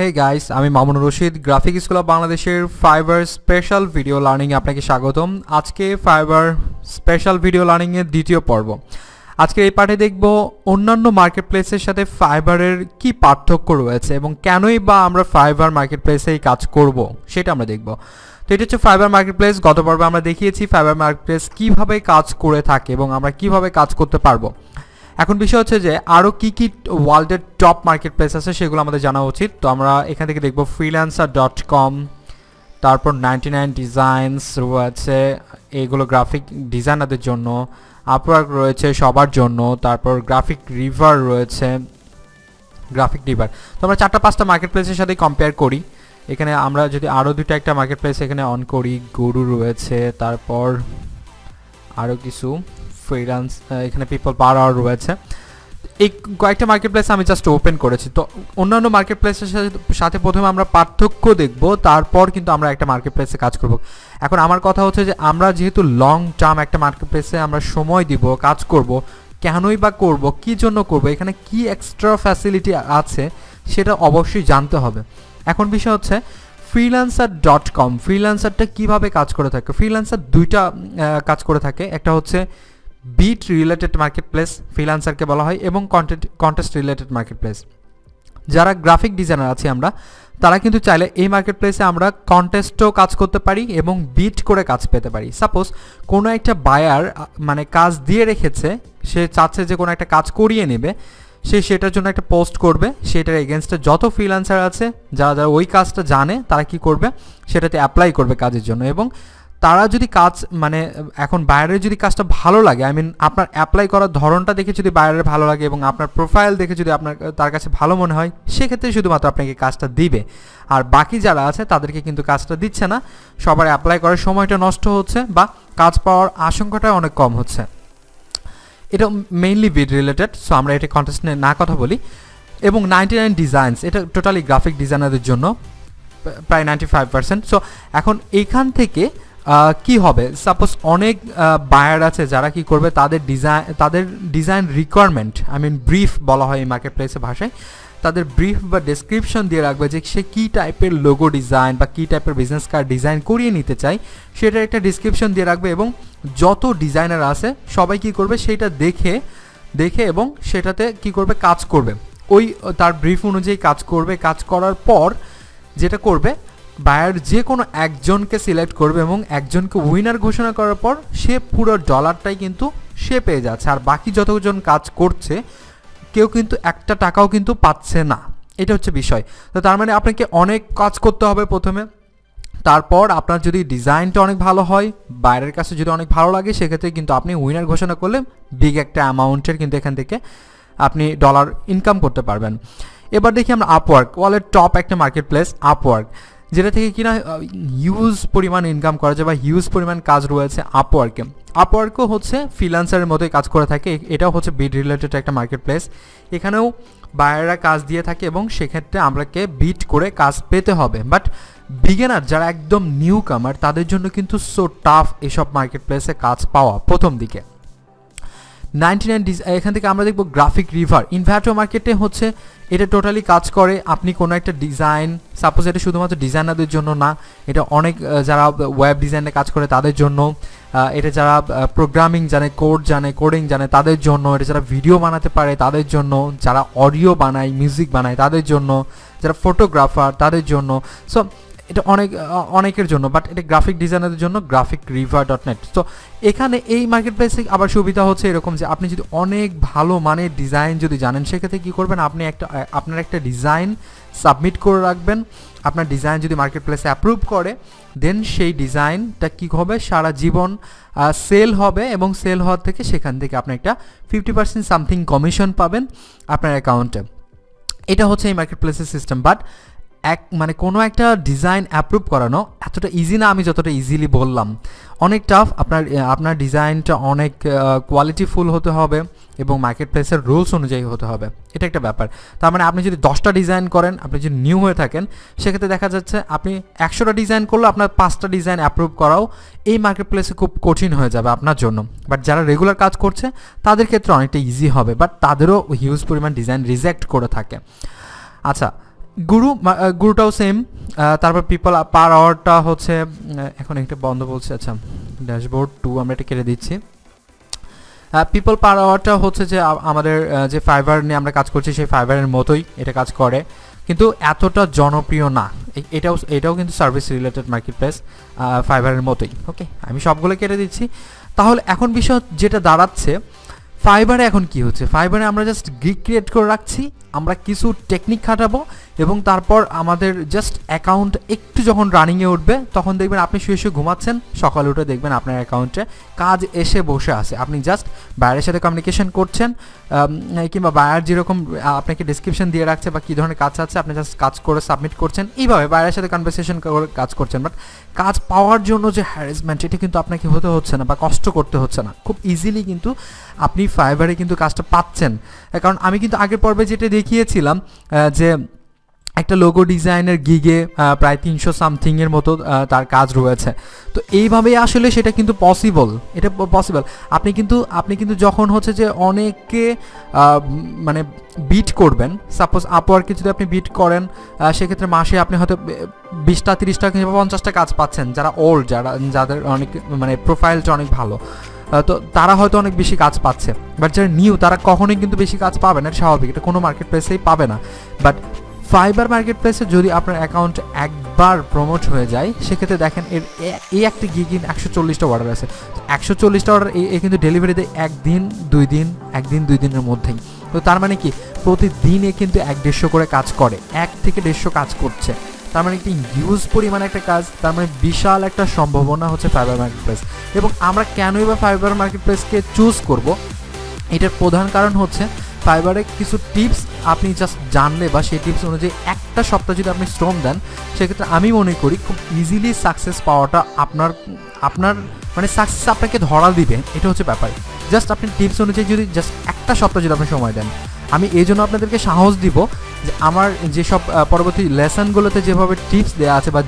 Hey guys, আমি Mamunur Rashid, graphic school of বাংলাদেশের fibre special video লার্নিংয়ে আপনাকে স্বাগতম। আজকে ফাইবার স্পেশাল ভিডিও লার্নিংয়ের দ্বিতীয় পর্ব। আজকে এই পাঠে দেখব অন্যান্য মার্কেট প্লেসের সাথে ফাইবারের কি পার্থক্য রয়েছে এবং কেনই বা আমরা ফাইবার মার্কেট প্লেসেই কাজ করব সেটা আমরা দেখব। তো এটা হচ্ছে ফাইবার মার্কেট প্লেস। গত পর্বে আমরা দেখিয়েছি ফাইবার মার্কেট প্লেস কীভাবে কাজ করে থাকে এবং আমরা কিভাবে কাজ করতে পারবো। এখন বিষয় হচ্ছে যে আরও কী কী ওয়ার্ল্ডের টপ মার্কেট প্লেস আছে সেগুলো আমাদের জানা উচিত। তো আমরা এখান থেকে দেখব freelancer.com, তারপর 99 ডিজাইনস রয়েছে, এগুলো গ্রাফিক ডিজাইনারদের জন্য। আপওয়ার্ক রয়েছে সবার জন্য, তারপর গ্রাফিক রিভার রয়েছে, গ্রাফিক রিভার। তো আমরা 4-5টা মার্কেট প্লেসের সাথে কম্পেয়ার করি। এখানে আমরা যদি আরও একটা মার্কেট প্লেস এখানে অন করি, গরু রয়েছে, তারপর আরও কিছু ফ্রিল্যান্স, এখানে পিপল পার আওয়ার রয়েছে। এই কয়েকটা মার্কেট প্লেস আমি জাস্ট ওপেন করেছি। তো অন্যান্য মার্কেট প্লেসের সাথে প্রথমে আমরা পার্থক্য দেখব, তারপর কিন্তু আমরা একটা মার্কেট প্লেসে কাজ করব। এখন আমার কথা হচ্ছে যে আমরা যেহেতু লং টার্ম একটা মার্কেট প্লেসে আমরা সময় দিব, কাজ করব, কেনই বা করব, কী জন্য করব, এখানে কি এক্সট্রা ফ্যাসিলিটি আছে সেটা অবশ্যই জানতে হবে। এখন বিষয় হচ্ছে freelancer.com, ফ্রিল্যান্সারটা কীভাবে কাজ করে থাকে। ফ্রিল্যান্সার দুইটা কাজ করে থাকে, একটা হচ্ছে বিট রিলেটেড মার্কেট প্লেস ফ্রিল্যান্সারকে বলা হয়, এবং কন্টেস্ট রিলেটেড মার্কেট প্লেস। যারা গ্রাফিক ডিজাইনার আছি আমরা, তারা কিন্তু চাইলে এই মার্কেট প্লেসে আমরা কন্টেস্টও কাজ করতে পারি এবং বিট করে কাজ পেতে পারি। সাপোজ কোনো একটা বায়ার মানে কাজ দিয়ে রেখেছে, সে চাচ্ছে যে কোনো একটা কাজ করিয়ে নেবে, সে সেটার জন্য একটা পোস্ট করবে, সেটার এগেনস্টে যত ফ্রিল্যান্সার আছে যারা ওই কাজটা জানে তারা কি করবে, সেটাতে অ্যাপ্লাই করবে কাজের জন্য। এবং তারা যদি কাজ মানে এখন বায়ারের যদি কাজটা ভালো লাগে, আপনার অ্যাপ্লাই করার ধরনটা দেখে যদি বায়ারের ভালো লাগে এবং আপনার প্রোফাইল দেখে যদি তার কাছে ভালো মনে হয়, সেক্ষেত্রে শুধুমাত্র আপনাকে কাজটা দিবে। আর বাকি যারা আছে তাদেরকে কিন্তু কাজটা দিচ্ছে না। সবার অ্যাপ্লাই করার সময়টা নষ্ট হচ্ছে বা কাজ পাওয়ার আশঙ্কাটা অনেক কম হচ্ছে। এটা মেইনলি বিট রিলেটেড, সো আমরা এটা কন্টেস্ট নিয়ে না কথা বলি। এবং 99 ডিজাইনস, এটা টোটালি গ্রাফিক ডিজাইনারদের জন্য, প্রায় 95%। সো এখন এইখান থেকে কি হবে, সাপোজ অনেক বায়ার আছে যারা কি করবে, তাদের ডিজাইন রিকোয়ারমেন্ট, ব্রিফ বলা হয় এই মার্কেট প্লেসের ভাষায়, তাদের ব্রিফ বা ডেসক্রিপশন দিয়ে রাখবে যে সে কী টাইপের লোগো ডিজাইন বা কী টাইপের বিজনেস কার্ড ডিজাইন করিয়ে নিতে চায়, সেটার একটা ডিসক্রিপশন দিয়ে রাখবে। এবং যত ডিজাইনার আছে সবাই কি করবে, সেইটা দেখে এবং সেটাতে কি করবে, কাজ করবে, ওই তার ব্রিফ অনুযায়ী কাজ করবে। কাজ করার পর যেটা করবে, বায়ার যে কোনো একজনকে সিলেক্ট করবে এবং একজনকে উইনার ঘোষণা করার পর সে পুরো ডলারটাই কিন্তু সে পেয়ে যাচ্ছে। আর বাকি যতজন কাজ করছে কেউ কিন্তু একটা টাকাও কিন্তু পাচ্ছে না। এটা হচ্ছে বিষয়। তো তার মানে আপনাকে অনেক কাজ করতে হবে প্রথমে, তারপর আপনার যদি ডিজাইনটা অনেক ভালো হয়, বাইরের কাছে যদি অনেক ভালো লাগে, সেক্ষেত্রে কিন্তু আপনি উইনার ঘোষণা করলে বিগ একটা অ্যামাউন্টের কিন্তু এখান থেকে আপনি ডলার ইনকাম করতে পারবেন। এবার দেখি আমরা আপওয়ার্ক, ওয়ার্ল্ডের টপ একটা মার্কেট প্লেস আপওয়ার্ক, যেটা থেকে কিনা হিউজ পরিমাণ ইনকাম করা যায় বা হিউজ পরিমাণ কাজ রয়েছে আপওয়ার্কে। আপওয়ার্কও হচ্ছে ফ্রিল্যান্সারের মতোই কাজ করে থাকে, এটাও হচ্ছে বিট রিলেটেড একটা মার্কেট প্লেস। এখানেও বায়াররা কাজ দিয়ে থাকে এবং সেক্ষেত্রে আমরাকে বিট করে কাজ পেতে হবে। বাট বিগিনার যারা একদম নিউ কামার, তাদের জন্য কিন্তু সো টাফ এসব মার্কেট প্লেসে কাজ পাওয়া প্রথম দিকে। 99 এখান থেকে আমরা দেখব গ্রাফিক রিভার। ইনভার্টো মার্কেটে হচ্ছে এটা টোটালি কাজ করে, আপনি কোনো একটা ডিজাইন, সাপোজ এটা শুধুমাত্র ডিজাইনারদের জন্য না, এটা অনেক যারা ওয়েব ডিজাইনে কাজ করে তাদের জন্য, এটা যারা প্রোগ্রামিং জানে, কোডিং জানে তাদের জন্য, এটা যারা ভিডিও বানাতে পারে তাদের জন্য, যারা অডিও বানায়, মিউজিক বানায় তাদের জন্য, যারা ফটোগ্রাফার তাদের জন্য। সো এটা অনেকের জন্য, বাট এটা গ্রাফিক ডিজাইনারদের জন্য গ্রাফিক রিভার.net। তো এখানে এই মার্কেট প্লেসে আবার সুবিধা হচ্ছে এরকম যে আপনি যদি অনেক ভালো মানের ডিজাইন যদি জানেন, সেক্ষেত্রে কী করবেন, আপনি আপনার একটা ডিজাইন সাবমিট করে রাখবেন। আপনার ডিজাইন যদি মার্কেট প্লেসে অ্যাপ্রুভ করে, দেন সেই ডিজাইনটা কী হবে, সারা জীবন সেল হবে এবং সেল হওয়ার থেকে সেখান থেকে আপনি একটা 50% সামথিং কমিশন পাবেন আপনার অ্যাকাউন্টে। এটা হচ্ছে এই মার্কেট প্লেসের সিস্টেম। বাট কোনো একটা ডিজাইন অ্যাপ্রুভ করানো এতটা ইজি না, আমি যতটা ইজিলি বললাম, অনেক টাফ। আপনার ডিজাইনটা অনেক কোয়ালিটিফুল হতে হবে এবং মার্কেট প্লেসের রুলস অনুযায়ী হতে হবে, এটা একটা ব্যাপার। তার মানে আপনি যদি 10টা ডিজাইন করেন, আপনি যদি নিউ হয়ে থাকেন, সেক্ষেত্রে দেখা যাচ্ছে আপনি 100টা ডিজাইন করলে আপনার 5টা ডিজাইন অ্যাপ্রুভ করাও এই মার্কেট প্লেসে খুব কঠিন হয়ে যাবে আপনার জন্য। বাট যারা রেগুলার কাজ করছে তাদের ক্ষেত্রে অনেকটা ইজি হবে, বাট তাদেরও হিউজ পরিমাণ ডিজাইন রিজেক্ট করে থাকে। আচ্ছা, গুরুটাও সেম। তারপর পিপল পার আওয়ারটা হচ্ছে এখন একটা বন্ধ বলছে, আচ্ছা ড্যাশবোর্ড 2 আমরা এটা কেটে দিচ্ছি। পিপল পার আওয়ারটা হচ্ছে যে আমাদের যে ফাইবার নিয়ে আমরা কাজ করছি সেই ফাইবারের মতোই এটা কাজ করে, কিন্তু এতটা জনপ্রিয় না। এটাও কিন্তু সার্ভিস রিলেটেড মার্কেট প্লেস ফাইবারের মতোই। ওকে, আমি সবগুলো কেটে দিচ্ছি। তাহলে এখন বিষয় যেটা দাঁড়াচ্ছে, ফাইবারে এখন কি হচ্ছে, ফাইবারে আমরা জাস্ট গিগ ক্রিয়েট করে রাখছি, আমরা কিছু টেকনিক খাটাবো এবং তারপর আমাদের জাস্ট অ্যাকাউন্ট একটু যখন রানিংয়ে উঠবে তখন দেখবেন আপনি শুয়ে শুয়ে ঘুমাচ্ছেন, সকালে উঠে দেখবেন আপনার অ্যাকাউন্টে কাজ এসে বসে আছে। আপনি জাস্ট বায়ারের সাথে কমিউনিকেশন করছেন, কিংবা বায়ার যেরকম আপনাকে ডিসক্রিপশন দিয়ে রাখছে বা কী ধরনের কাজ আছে আপনি জাস্ট কাজ করে সাবমিট করছেন, এইভাবে বায়ারের সাথে কনভারসেশন করে কাজ করছেন। বাট কাজ পাওয়ার জন্য যে হ্যারাসমেন্ট, এটা কিন্তু আপনাকে হতে হচ্ছে না বা কষ্ট করতে হচ্ছে না, খুব ইজিলি কিন্তু আপনি ফাইবারে কিন্তু কাজটা পাচ্ছেন। কারণ আমি কিন্তু আগের পর্বে যেটা দেখিয়েছিলাম যে একটা লোগো ডিজাইনের গিগে প্রায় 300 সামথিংয়ের মতো তার কাজ রয়েছে। তো এইভাবেই আসলে সেটা কিন্তু পসিবল, এটা পসিবল। আপনি কিন্তু যখন হচ্ছে যে অনেকে মানে বিট করবেন, সাপোজ আপওয়ার্কে যদি আপনি বিট করেন, সেক্ষেত্রে মাসে আপনি হয়তো 20টা 30টা কিংবা 50টা কাজ পাচ্ছেন। যারা ওল্ড, যাদের অনেক মানে প্রোফাইলটা অনেক ভালো, তো তারা হয়তো অনেক বেশি কাজ পাচ্ছে। বাট যারা নিউ তারা কখনোই কিন্তু বেশি কাজ পাবে না, এটা স্বাভাবিক, এটা কোনো মার্কেট প্লেসেই পাবে না। বাট ফাইবার মার্কেট প্লেসে যদি আপনার অ্যাকাউন্ট একবার প্রমোট হয়ে যায়, সেক্ষেত্রে দেখেন এই একটা গিগ কিন্তু 140টা অর্ডার আছে। 140টা অর্ডার এ কিন্তু ডেলিভারি দেয় একদিন দুই দিনের মধ্যেই। তো তার মানে কি প্রতিদিনে কিন্তু 1-150 করে কাজ করে, 1 থেকে 150 কাজ করছে। তার মানে একটি হিউজ পরিমাণে একটা কাজ, তার মানে বিশাল একটা সম্ভাবনা হচ্ছে ফাইবার মার্কেট প্লেস। এবং আমরা কেনই বা ফাইবার মার্কেট প্লেসকে চুজ করব, এটার প্রধান কারণ হচ্ছে ফাইবারে কিছু টিপস আপনি জাস্ট জানলে বা সেই টিপস অনুযায়ী একটা সপ্তাহ যদি আপনি শ্রম দেন, সেক্ষেত্রে আমি মনে করি খুব ইজিলি সাকসেস পাওয়াটা আপনার মানে সাকসেস আপনাকে ধরা দিবে, এটা হচ্ছে ব্যাপার। জাস্ট আপনি টিপস অনুযায়ী যদি জাস্ট একটা সপ্তাহ যদি আপনি সময় দেন, আমি এই জন্য আপনাদেরকে সাহস দিব যে আমার যেসব পরবর্তী লেসনগুলোতে যেভাবে টিপস দেওয়া আছে বা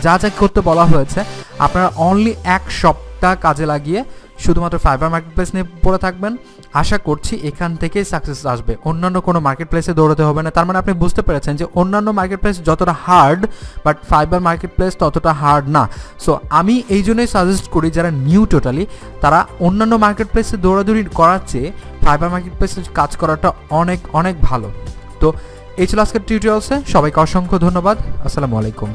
যা করতে বলা হয়েছে, আপনারা অনলি 1 সপ্তাহ কাজে লাগিয়ে শুধুমাত্র ফাইবার মার্কেট প্লেস নিয়ে পড়ে থাকবেন। আশা করছি এখান থেকেই সাকসেস আসবে, অন্যান্য কোনো মার্কেট প্লেসে দৌড়াতে হবে না। তার মানে আপনি বুঝতে পেরেছেন যে অন্যান্য মার্কেট প্লেস যতটা hard, but fibre market place ততটা হার্ড না। সো আমি এই জন্যই সাজেস্ট করি যারা নিউ টোটালি, তারা অন্যান্য মার্কেট প্লেসে দৌড়াদৌড়ি করার চেয়ে ফাইবার মার্কেট প্লেসে কাজ করাটা অনেক অনেক ভালো। তো এই ছিল আজকের টিউটোরিয়ালসে, সবাইকে অসংখ্য ধন্যবাদ। আসসালামু আলাইকুম।